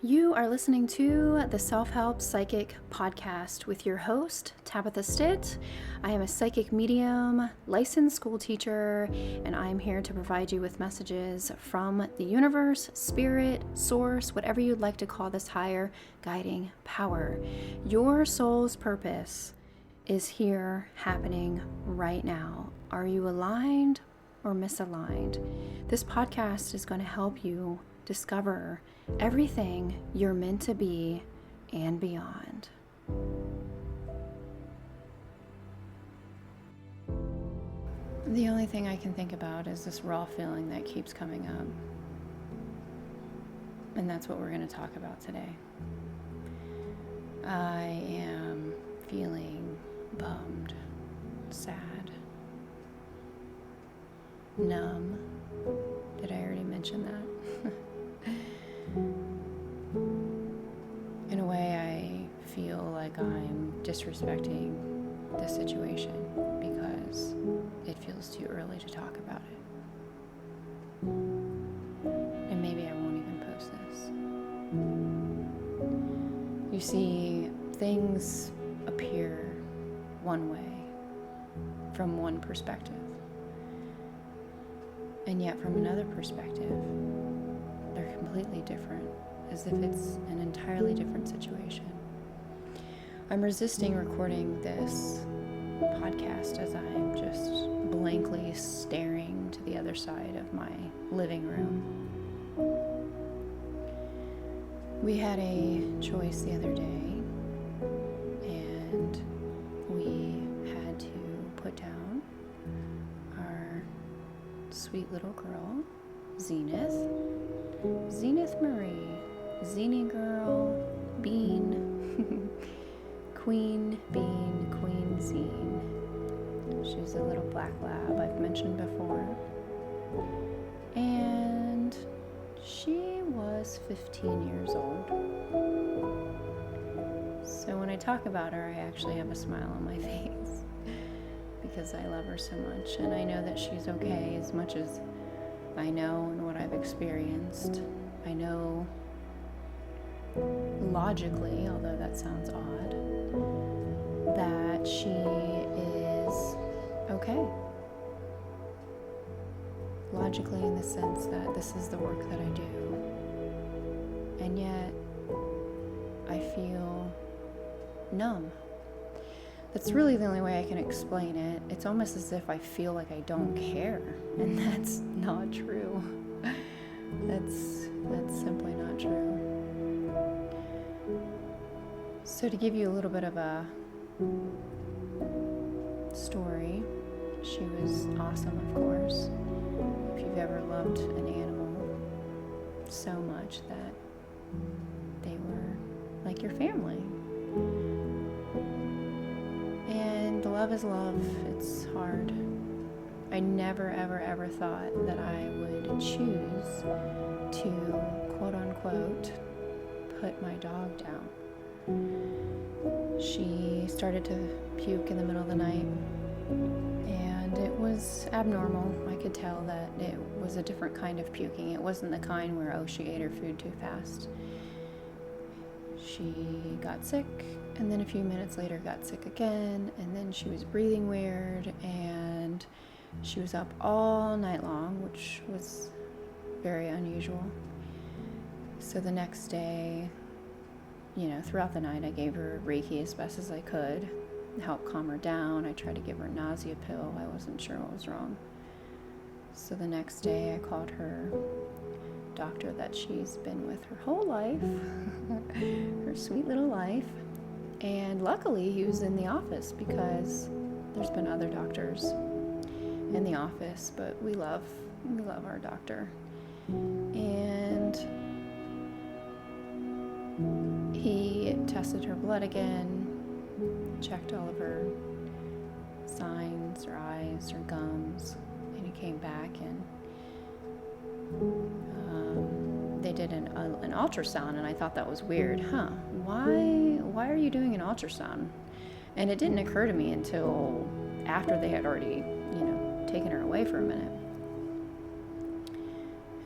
You are listening to the Self-Help Psychic Podcast with your host, Tabitha Stitt. I am a psychic medium, licensed school teacher, and I'm here to provide you with messages from the universe, spirit, source, whatever you'd like to call this higher guiding power. Your soul's purpose is here happening right now. Are you aligned or misaligned? This podcast is going to help you discover everything you're meant to be and beyond. The only thing I can think about is this raw feeling that keeps coming up. And that's what we're going to talk about today. I am feeling bummed, sad, numb. Did I already mention that? In a way, I feel like I'm disrespecting the situation because it feels too early to talk about it. And maybe I won't even post this. You see, things appear one way from one perspective. And yet from another perspective, they're completely different, as if it's an entirely different situation. I'm resisting recording this podcast as I'm just blankly staring to the other side of my living room. We had a choice the other day, and we had to put down our sweet little girl, Zenith Marie, Zeni girl, Bean, Queen Bean, Queen Zine. She's a little black lab I've mentioned before. And she was 15 years old. So when I talk about her, I actually have a smile on my face because I love her so much. And I know that she's okay as much as I know and what I've experienced. I know logically, although that sounds odd, that she is okay. Logically, in the sense that this is the work that I do. And yet, I feel numb. That's really the only way I can explain it. It's almost as if I feel like I don't care, and that's not true. That's simply not true. So to give you a little bit of a story, she was awesome, of course. If you've ever loved an animal so much that they were like your family. And love is love. It's hard. I never, ever, ever thought that I would choose to, quote unquote, put my dog down. She started to puke in the middle of the night, and it was abnormal. I could tell that it was a different kind of puking. It wasn't the kind where, oh, she ate her food too fast. She got sick, and then a few minutes later got sick again, and then she was breathing weird, and she was up all night long, which was very unusual. So the next day, throughout the night, I gave her Reiki as best as I could to help calm her down. I tried to give her a nausea pill. I wasn't sure what was wrong. So the next day, I called her doctor that she's been with her whole life, her sweet little life. And luckily, he was in the office because there's been other doctors in the office, but we love our doctor. And he tested her blood again, checked all of her signs, her eyes, her gums, and he came back and they did an ultrasound, and I thought that was weird. Why are you doing an ultrasound? And it didn't occur to me until after they had already, taken her away for a minute.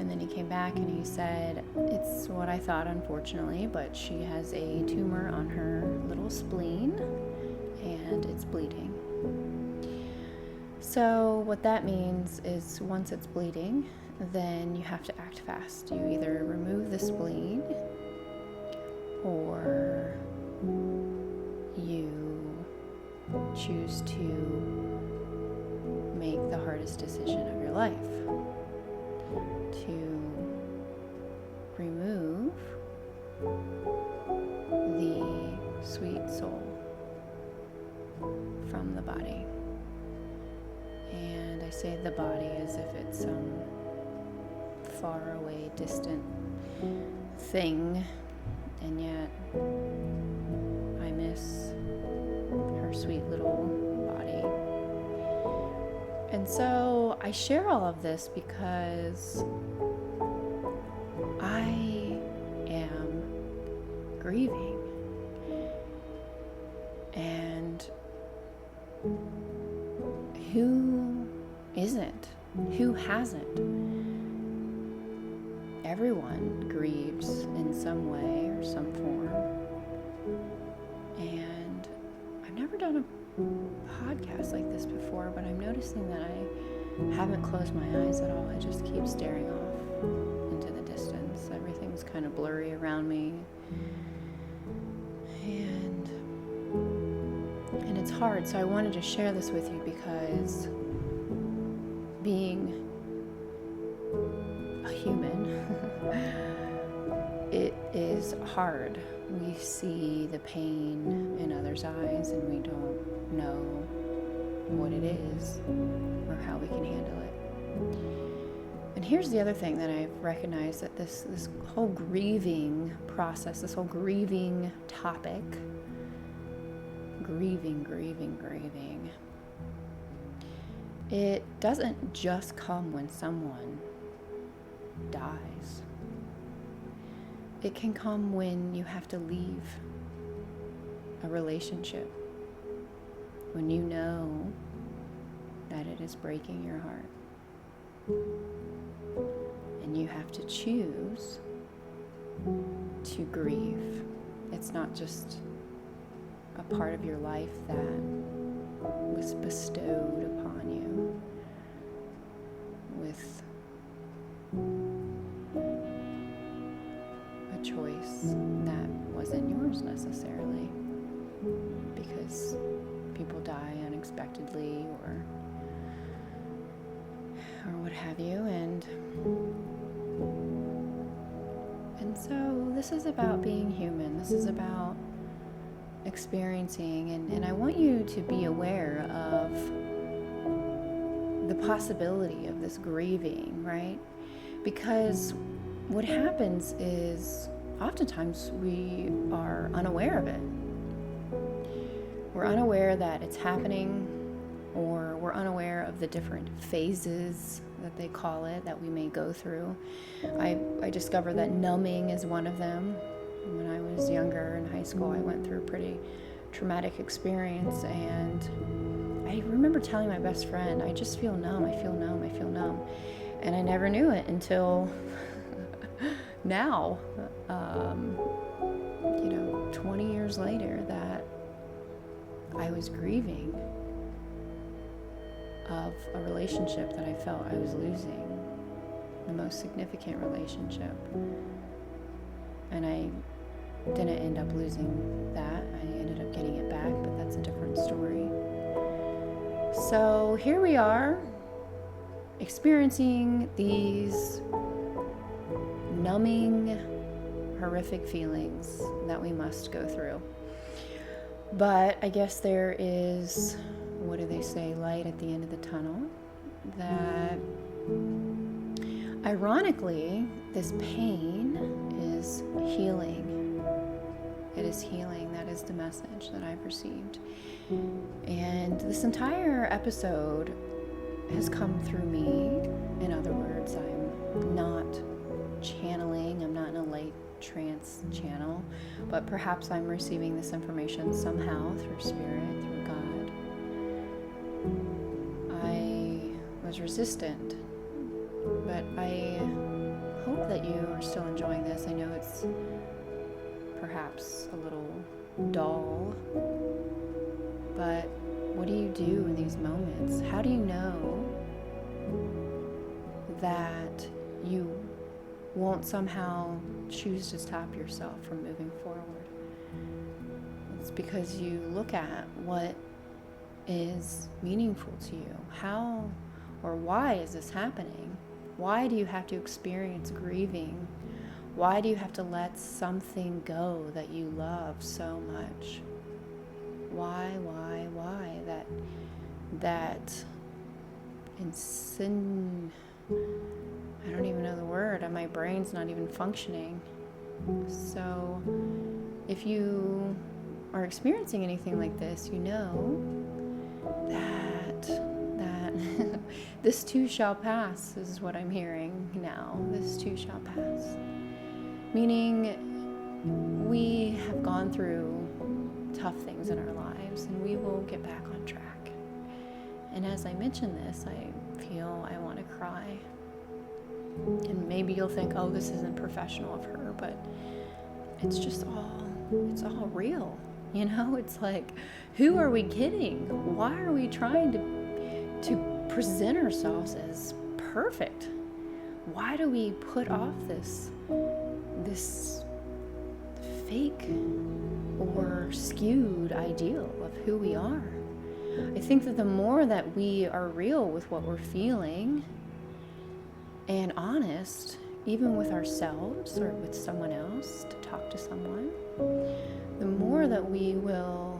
And then he came back and he said, it's what I thought, unfortunately, but she has a tumor on her little spleen and it's bleeding. So what that means is once it's bleeding, then you have to act fast. You either remove the spleen or you choose to make the hardest decision of your life, to remove the sweet soul from the body. And I say the body as if it's some far away, distant thing, and yet I miss her sweet little body. And so I share all of this because I am grieving. And who isn't? Who hasn't? Everyone grieves in some way or some form. And I've never done a podcast like this before, but I'm noticing that I haven't closed my eyes at all. I just keep staring off into the distance. Everything's kind of blurry around me. And it's hard, so I wanted to share this with you because being a human, it is hard. We see the pain in others' eyes and we don't know what it is or how we can handle it. And here's the other thing that I've recognized, that this whole grieving process, this whole grieving topic, grieving, it doesn't just come when someone dies. It can come when you have to leave a relationship, when you know that it is breaking your heart, and you have to choose to grieve. It's not just a part of your life that was bestowed upon you with a choice that wasn't yours necessarily, because people die unexpectedly or what have you, and so this is about being human. This is about experiencing, and I want you to be aware of the possibility of this grieving, right? Because what happens is oftentimes we are unaware of it. We're unaware that it's happening, or we're unaware of the different phases that they call it that we may go through. I discovered that numbing is one of them. When I was younger in high school, I went through a pretty traumatic experience, and I remember telling my best friend, I just feel numb, I feel numb. And I never knew it until now, 20 years later, that I was grieving of a relationship that I felt I was losing, the most significant relationship. And I didn't end up losing that. I ended up getting it back, but that's a different story. So here we are, experiencing these numbing, horrific feelings that we must go through. But I guess there is, what do they say, light at the end of the tunnel, that ironically, this pain is healing. It is healing. That is the message that I've received. And this entire episode has come through me. In other words, I'm not channeling. I'm not in a light trance channel, but perhaps I'm receiving this information somehow through spirit, through God. I was resistant, but I hope that you are still enjoying this. I know it's perhaps a little dull, but what do you do in these moments? How do you know that you won't somehow choose to stop yourself from moving forward? It's because you look at what is meaningful to you. How or why is this happening? Why do you have to experience grieving? Why do you have to let something go that you love so much? Why? That I don't even know the word, and my brain's not even functioning. So if you are experiencing anything like this, you know that this too shall pass, is what I'm hearing now. This too shall pass. Meaning we have gone through tough things in our lives, and we will get back on track. And as I mention this, I feel I want to cry. And maybe you'll think, oh, this isn't professional of her, but it's all real. You know, it's like, who are we kidding? Why are we trying to present ourselves as perfect? Why do we put off this fake or skewed ideal of who we are? I think that the more that we are real with what we're feeling and honest, even with ourselves or with someone else, to talk to someone, the more that we will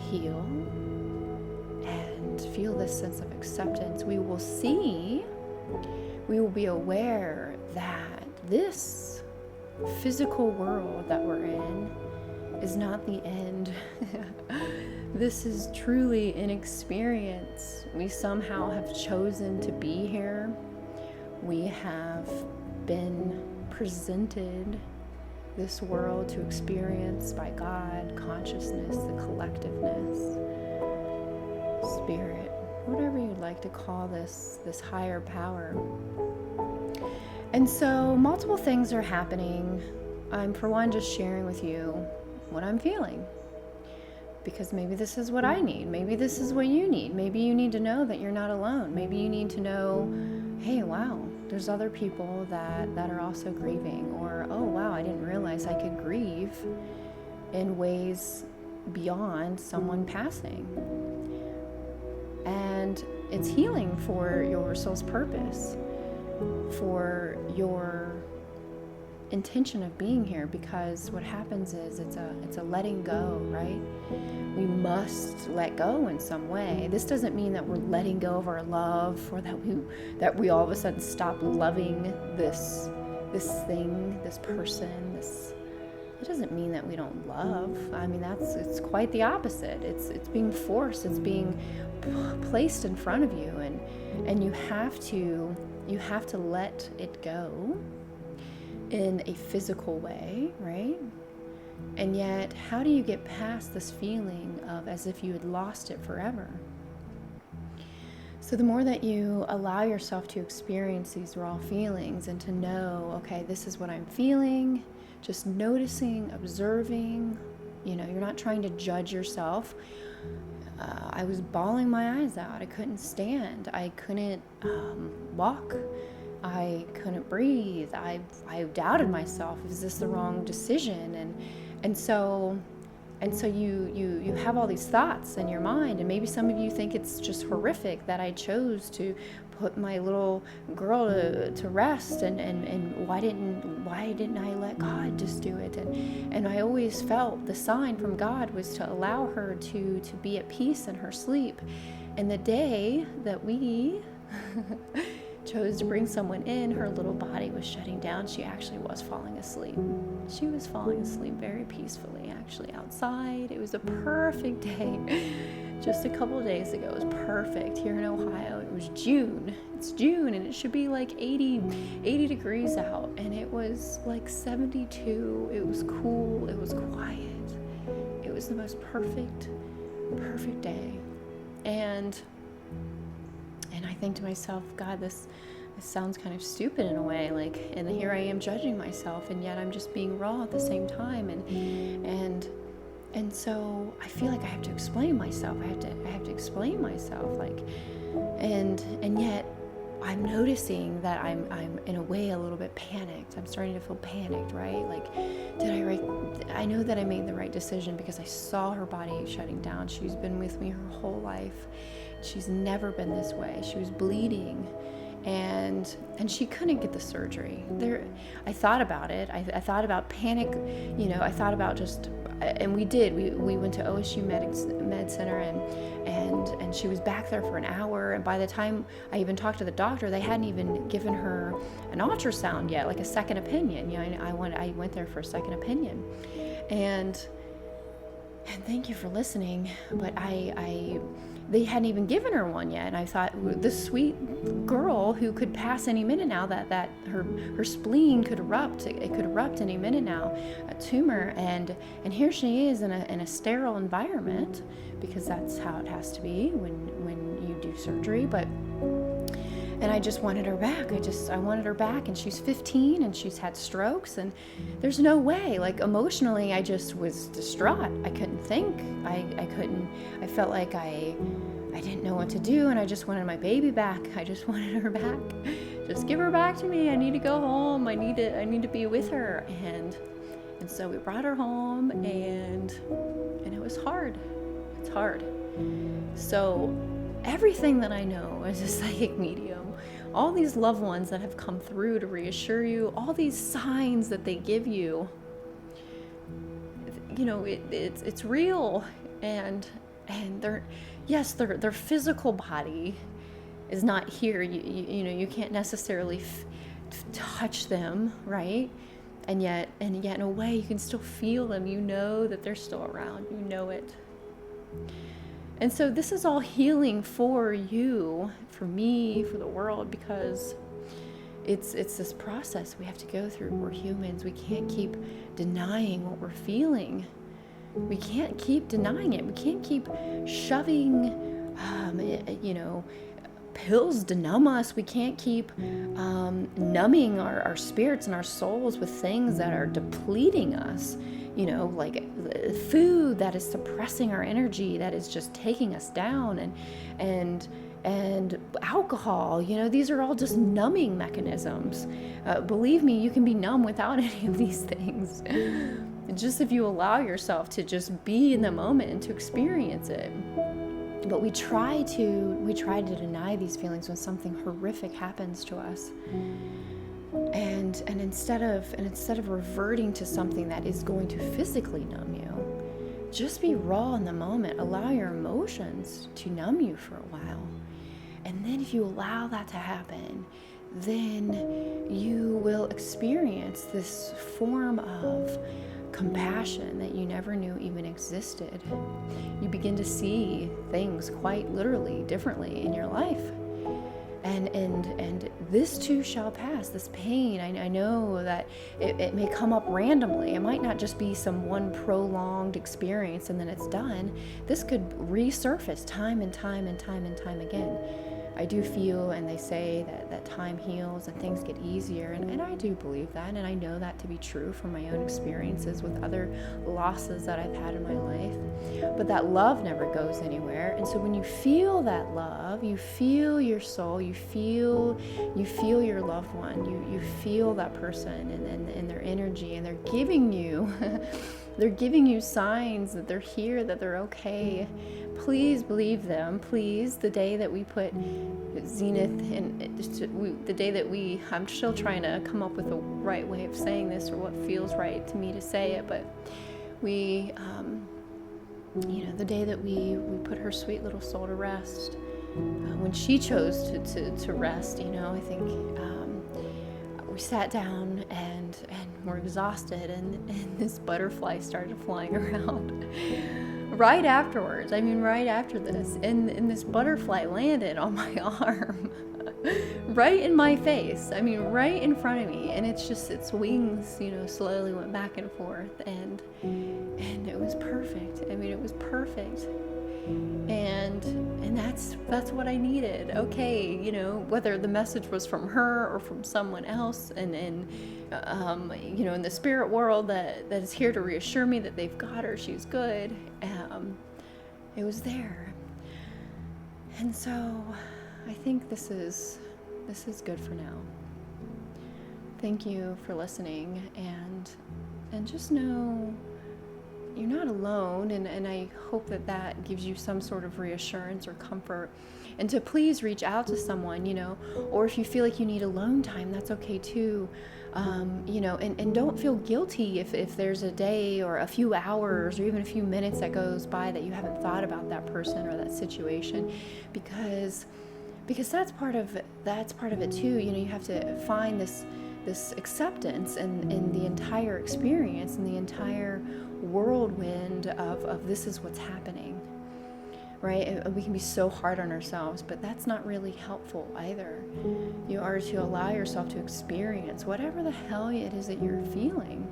heal and feel this sense of acceptance. We will be aware that this physical world that we're in is not the end. This is truly an experience. We somehow have chosen to be here. We have been presented this world to experience by God, consciousness, the collectiveness, spirit, whatever you'd like to call this higher power. And so multiple things are happening. I'm, for one, just sharing with you what I'm feeling, because maybe this is what I need. Maybe this is what you need. Maybe you need to know that you're not alone. Maybe you need to know, hey, wow, there's other people that are also grieving. Or, oh, wow, I didn't realize I could grieve in ways beyond someone passing. And it's healing for your soul's purpose, for your intention of being here, because what happens is it's a letting go, right? We must let go in some way. This doesn't mean that we're letting go of our love, or that we all of a sudden stop loving this thing, this person, it doesn't mean that we don't love. I mean, it's quite the opposite. It's being forced, it's being placed in front of you, and you have to let it go in a physical way, right? And yet, how do you get past this feeling of as if you had lost it forever? So the more that you allow yourself to experience these raw feelings and to know, okay, this is what I'm feeling, just noticing, observing, you're not trying to judge yourself. I was bawling my eyes out. I couldn't stand. I couldn't walk. I couldn't breathe. I doubted myself. Is this the wrong decision? And so you have all these thoughts in your mind, and maybe some of you think it's just horrific that I chose to put my little girl to rest, and why didn't I let God just do it? And I always felt the sign from God was to allow her to be at peace in her sleep. And the day that we chose to bring someone in, her little body was shutting down. She actually was falling asleep. She was falling asleep very peacefully, actually, outside. It was a perfect day. Just a couple of days ago, it was perfect here in Ohio. It was June. It's June, and it should be like 80 degrees out, and it was like 72. It was cool. It was quiet. It was the most perfect day. And I think to myself, God, this it sounds kind of stupid in a way, like, and here I am judging myself, and yet I'm just being raw at the same time, and so I feel like I have to explain myself. I have to explain myself, like, and yet I'm noticing that I'm in a way a little bit panicked. I'm starting to feel panicked, right? Like, I know that I made the right decision because I saw her body shutting down. She's been with me her whole life. She's never been this way. She was bleeding, and she couldn't get the surgery. I thought about it. I thought about panic, I thought about just, and we went to OSU Med Center, and she was back there for an hour, and by the time I even talked to the doctor, they hadn't even given her an ultrasound yet, like a second opinion. I went there for a second opinion, and thank you for listening, but they hadn't even given her one yet, and I thought, this sweet girl who could pass any minute now, that her spleen could erupt. It could erupt any minute now, a tumor, and here she is in a sterile environment, because that's how it has to be when you do surgery. And I just wanted her back. I wanted her back, and she's 15, and she's had strokes, and there's no way. Like, emotionally, I just was distraught. I couldn't think. I felt like I didn't know what to do, and I just wanted my baby back. I just wanted her back. Just give her back to me. I need to go home. I need to be with her. And so we brought her home, and it was hard. It's hard. So everything that I know as a psychic medium, all these loved ones that have come through to reassure you, all these signs that they give you, it's real, and their physical body is not here. You can't necessarily touch them, right? And yet in a way you can still feel them. You know that they're still around. You know it. And so this is all healing for you, for me, for the world, because it's this process we have to go through. We're humans. We can't keep denying what we're feeling. We can't keep denying it. We can't keep shoving, pills to numb us. We can't keep numbing our spirits and our souls with things that are depleting us. Like food that is suppressing our energy, that is just taking us down, and alcohol. These are all just numbing mechanisms. Believe me, you can be numb without any of these things. Just if you allow yourself to just be in the moment and to experience it. But we try to deny these feelings when something horrific happens to us. And instead of reverting to something that is going to physically numb you, just be raw in the moment. Allow your emotions to numb you for a while. And then if you allow that to happen, then you will experience this form of compassion that you never knew even existed. You begin to see things quite literally differently in your life. And this too shall pass. This pain, I know that it may come up randomly. It might not just be some one prolonged experience and then it's done. This could resurface time and time and time and time again. I do feel, and they say that time heals and things get easier, and I do believe that, and I know that to be true from my own experiences with other losses that I've had in my life. But that love never goes anywhere, and so when you feel that love, you feel your soul, you feel your loved one, you feel that person and their energy, and they're giving you they're giving you signs that they're here, that they're okay. Please believe them. Please, the day that we put Zenith in, the day that I'm still trying to come up with the right way of saying this, or what feels right to me to say it, but we, the day that we put her sweet little soul to rest, when she chose to rest, I think we sat down and were exhausted, and this butterfly started flying around. Right afterwards, right after this, and this butterfly landed on my arm, right in my face, right in front of me, and its wings, slowly went back and forth, and it was perfect. It was perfect. And that's what I needed. Okay, whether the message was from her or from someone else, and in the spirit world that is here to reassure me that they've got her, she's good. It was there. And so I think this is good for now. Thank you for listening, and just know you're not alone, and I hope that gives you some sort of reassurance or comfort. And to please reach out to someone, or if you feel like you need alone time, that's okay too. And don't feel guilty if there's a day or a few hours or even a few minutes that goes by that you haven't thought about that person or that situation, because that's part of it too. You have to find this acceptance in the entire experience, and the entire whirlwind of this is what's happening, right? We can be so hard on ourselves, but that's not really helpful either. You are to allow yourself to experience whatever the hell it is that you're feeling.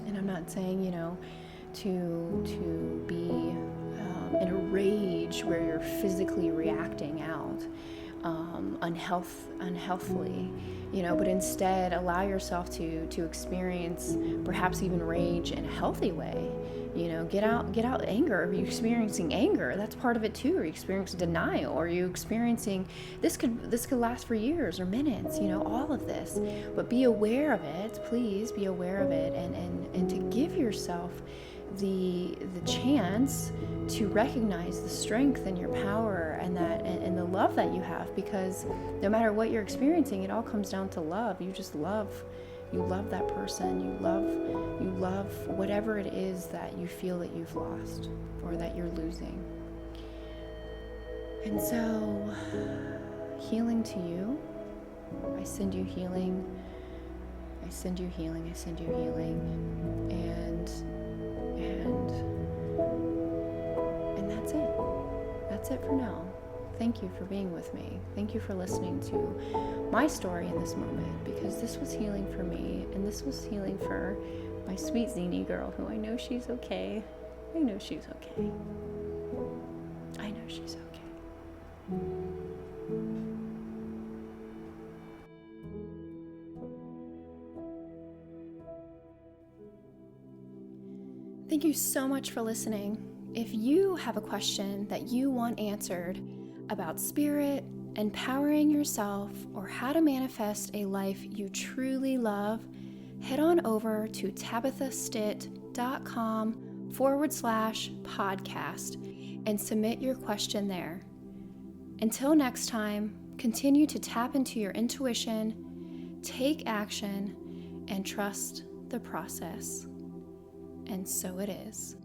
And I'm not saying, to be in a rage where you're physically reacting out unhealthily, but instead allow yourself to experience perhaps even rage in a healthy way. Get out anger. Are you experiencing anger? That's part of it too. Are you experiencing denial? Are you experiencing this could last for years or minutes, all of this. But be aware of it, please be aware of it, and to give yourself the chance to recognize the strength and your power and the love that you have, because no matter what you're experiencing, it all comes down to love. You just love that person. You love whatever it is that you feel that you've lost or that you're losing. And so, healing to you. I send you healing. I send you healing. I send you healing. And that's it. That's it for now. Thank you for being with me. Thank you for listening to my story in this moment, because this was healing for me, and this was healing for my sweet Zini girl, who I know she's okay. I know she's okay. I know she's okay. Thank you so much for listening. If you have a question that you want answered about spirit, empowering yourself, or how to manifest a life you truly love, head on over to tabithastitt.com/podcast and submit your question there. Until next time, continue to tap into your intuition, take action, and trust the process. And so it is.